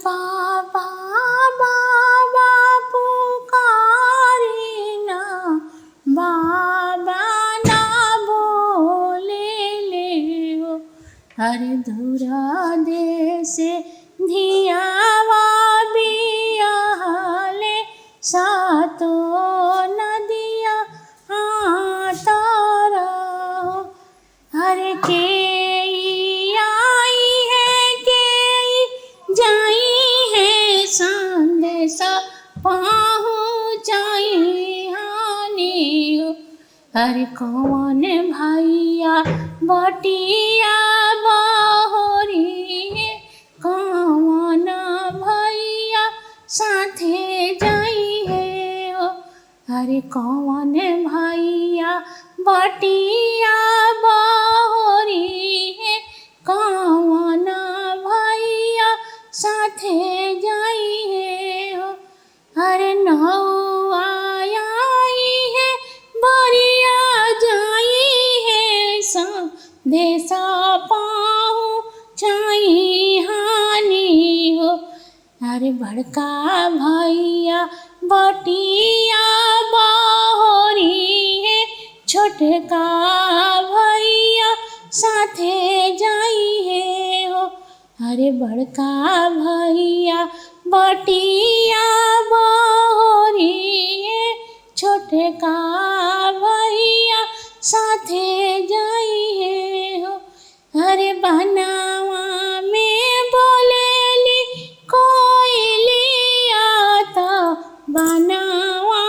बाबा बाबा पुकारी ना, बाबा ना बोले ले हो। अरे दूरा देश धियावा बियाले, सातो नदिया तारा। हरे के आई है के जाई है, संदेशा पहुँचाई हानि हो। अरे कौन भैया बटिया बहोरी, कौन भैया साथे जाई है हो। अरे कौन भैया बटिया बहोरी, कौन भैया साथे जाई है हो। अरे नौआ आई है बरिया जाई है, संदेशा पहुँचाई हानि हो। अरे बड़का भैया बटिया बहोरी है, छोटका भैया साथे जाई है हो। अरे बड़का भैया बटिया बहोरी है, छोटका भैया साथे जाई है हो। अरे बनावा में बोलेली कोयलिया, तो बनावा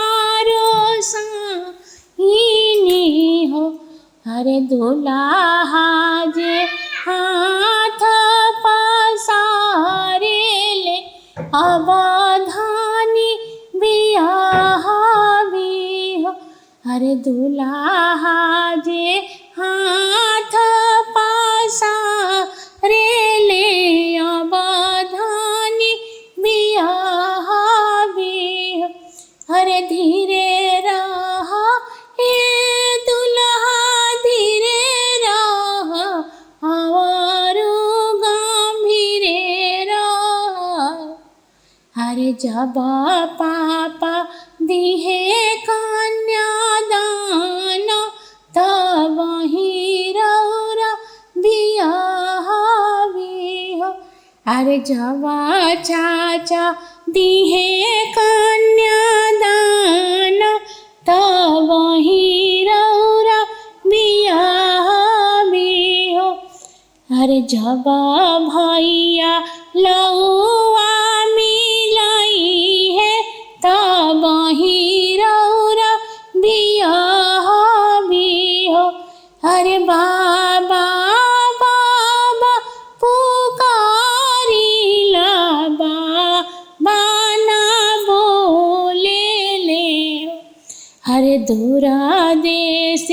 रोसाइनी हो। अरे दुल्हा जे हाथ पसारेले, अवधानी बियाह भी हो। अरे दुल्हा जे हाथ पसारेले, अवधानी बियाह भी हो। अरे धीरे रहा हे दुल्हा, धीरे रहा और गंभीरे रहा। अरे जब पापा दिहे कन्यादान, तब ही रौरा बियाह भी हो। अरे जब चाचा दिहे कन्यादान, तब ही रौरा बियाह भी हो। अरे जब भैया लौआ मिलाई है, तब ही रौरा बियाह भी हो। अरे बाबा बाबा पुकारिला, बाबा ना बोले ले हो। हरे दूरा देश